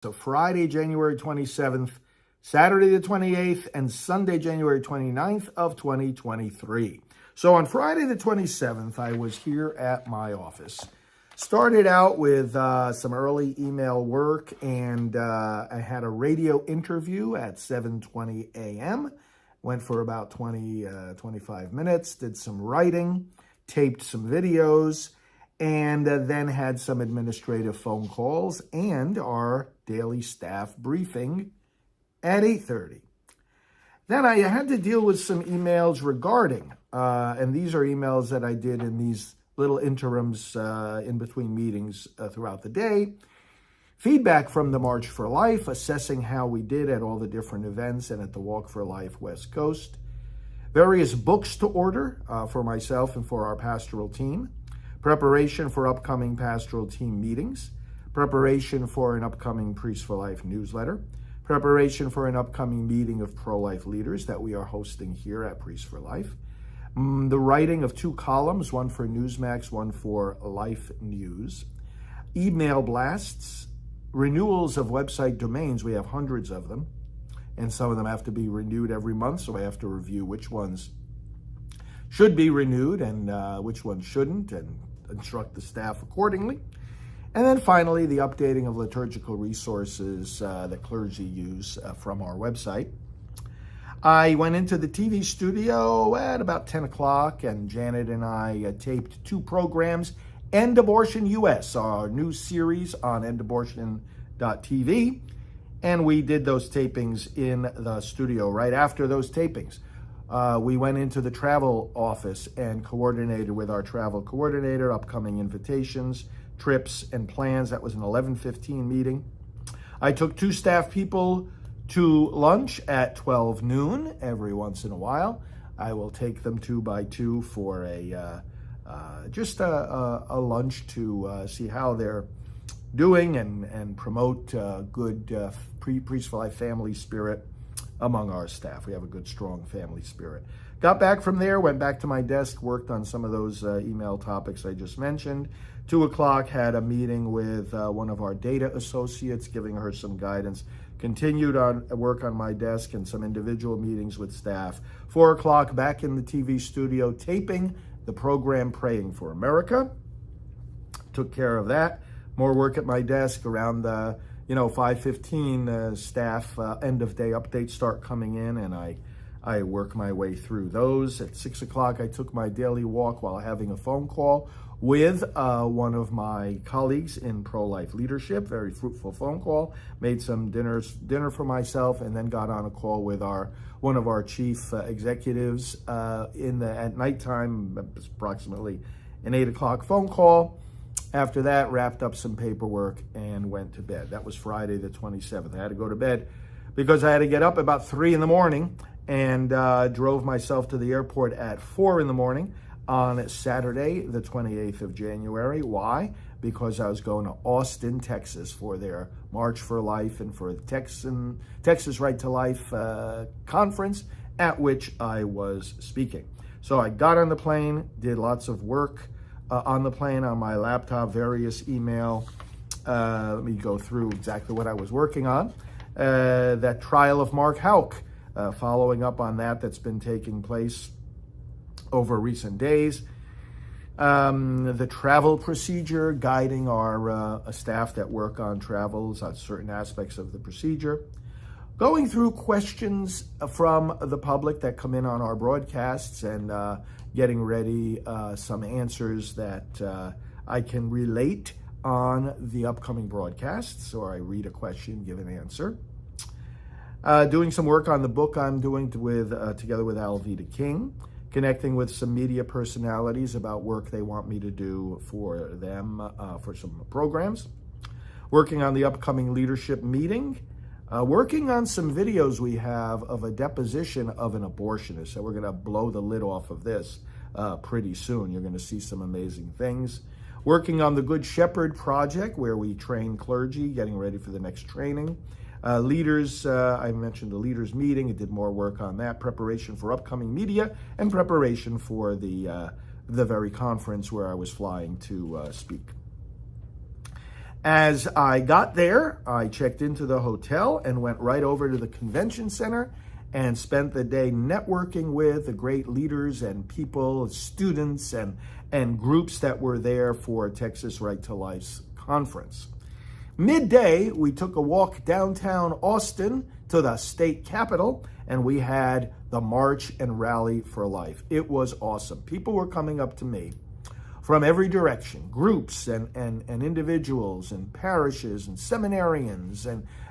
So Friday, January 27th, Saturday the 28th, and Sunday, January 29th of 2023. So on Friday the 27th, I was here at my office. Started out with some early email work, and I had a radio interview at 7:20 a.m. Went for about 25 minutes, did some writing, taped some videos, and then had some administrative phone calls and our daily staff briefing at 8:30. Then I had to deal with some emails regarding, and these are emails that I did in these little interims in between meetings throughout the day. Feedback from the March for Life, assessing how we did at all the different events and at the Walk for Life West Coast. Various books to order for myself and for our pastoral team. Preparation for upcoming pastoral team meetings. Preparation for an upcoming Priest for Life newsletter. Preparation for an upcoming meeting of pro-life leaders that we are hosting here at Priest for Life. The writing of 2 columns, one for Newsmax, one for Life News. Email blasts. Renewals of website domains. We have hundreds of them, and some of them have to be renewed every month, so I have to review which ones should be renewed and which ones shouldn't, and instruct the staff accordingly. And then finally, the updating of liturgical resources that clergy use from our website. I went into the TV studio at about 10 o'clock, and Janet and I taped 2 programs. End Abortion US, our new series on endabortion.tv. And we did those tapings in the studio. Right after those tapings, we went into the travel office and coordinated with our travel coordinator, upcoming invitations, trips, and plans. That was an 11:15 meeting. I took 2 staff people to lunch at 12 noon every once in a while. I will take them 2 by 2 for just a lunch to see how they're doing and promote good Priest for Life family spirit among our staff. We have a good, strong family spirit. Got back from there, went back to my desk, worked on some of those email topics I just mentioned. 2 o'clock, had a meeting with one of our data associates, giving her some guidance. Continued on work on my desk and some individual meetings with staff. 4 o'clock, back in the TV studio, taping the program Praying for America. Took care of that. More work at my desk around the 5:15 staff end of day updates start coming in, and I work my way through those. At 6 o'clock, I took my daily walk while having a phone call with one of my colleagues in pro-life leadership. Very fruitful phone call. Made some dinner for myself, and then got on a call with one of our chief executives at nighttime, approximately an 8 o'clock phone call. After that, wrapped up some paperwork and went to bed. That was Friday the 27th. I had to go to bed because I had to get up about 3 in the morning, and drove myself to the airport at 4 in the morning on Saturday, the 28th of January. Why? Because I was going to Austin, Texas for their March for Life and for the Texas Right to Life conference, at which I was speaking. So I got on the plane, did lots of work on the plane on my laptop, various email. Let me go through exactly what I was working on. That trial of Mark Houck, following up on that's been taking place over recent days. The travel procedure, guiding our staff that work on travels on certain aspects of the procedure. Going through questions from the public that come in on our broadcasts, and getting ready some answers that I can relate on the upcoming broadcasts, or I read a question, give an answer. Doing some work on the book I'm doing together with Alveda King, connecting with some media personalities about work they want me to do for them for some programs. Working on the upcoming leadership meeting. Working on some videos we have of a deposition of an abortionist. So we're going to blow the lid off of this pretty soon. You're going to see some amazing things. Working on the Good Shepherd Project, where we train clergy, getting ready for the next training. Leaders, I mentioned the leaders meeting. I did more work on that. Preparation for upcoming media, and preparation for the very conference where I was flying to speak. As I got there, I checked into the hotel and went right over to the convention center and spent the day networking with the great leaders and people, students, and groups that were there for Texas Right to Life's conference. Midday, we took a walk downtown Austin to the state capitol, and we had the March and Rally for Life. It was awesome. People were coming up to me from every direction, groups and individuals and parishes and seminarians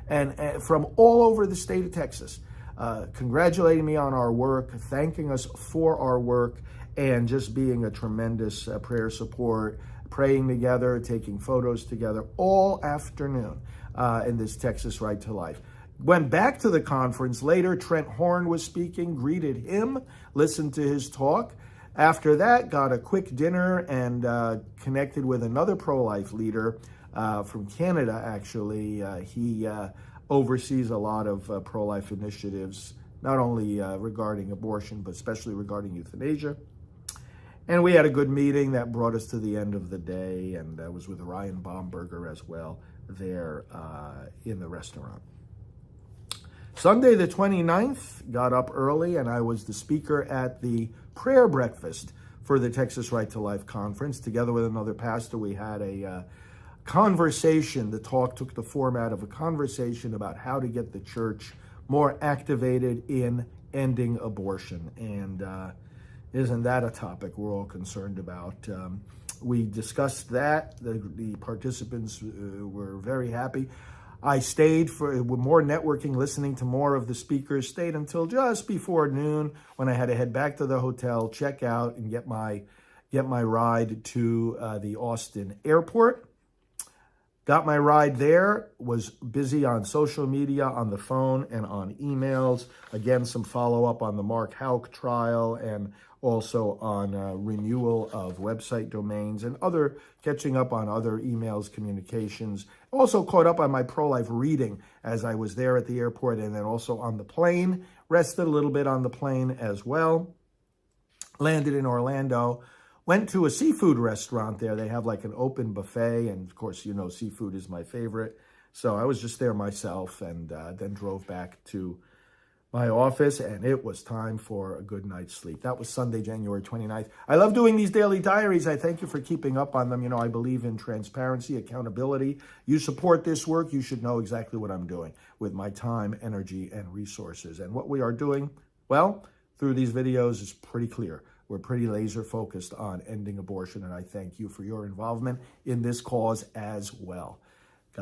and from all over the state of Texas, congratulating me on our work, thanking us for our work, and just being a tremendous prayer support, praying together, taking photos together all afternoon in this Texas Right to Life. Went back to the conference later. Trent Horn was speaking, greeted him, listened to his talk. After that, got a quick dinner and connected with another pro-life leader from Canada, actually. He oversees a lot of pro-life initiatives, not only regarding abortion, but especially regarding euthanasia. And we had a good meeting that brought us to the end of the day, and I was with Ryan Baumberger as well there in the restaurant. Sunday the 29th, got up early, and I was the speaker at the prayer breakfast for the Texas Right to Life conference. Together with another pastor, we had a conversation. The talk took the format of a conversation about how to get the church more activated in ending abortion. And isn't that a topic we're all concerned about? We discussed that. The participants were very happy. I stayed with more networking, listening to more of the speakers, stayed until just before noon when I had to head back to the hotel, check out, and get my ride to the Austin airport. Got my ride there, was busy on social media, on the phone, and on emails. Again, some follow-up on the Mark Houck trial and also on renewal of website domains and catching up on other emails, communications. Also caught up on my pro-life reading as I was there at the airport and then also on the plane. Rested a little bit on the plane as well. Landed in Orlando. Went to a seafood restaurant there. They have like an open buffet, and of course, you know, seafood is my favorite. So I was just there myself and then drove back to my office, and it was time for a good night's sleep. That was Sunday, January 29th. I love doing these daily diaries. I thank you for keeping up on them. You know, I believe in transparency, accountability. You support this work, you should know exactly what I'm doing with my time, energy, and resources. And what we are doing, well, through these videos is pretty clear. We're pretty laser focused on ending abortion, and I thank you for your involvement in this cause as well.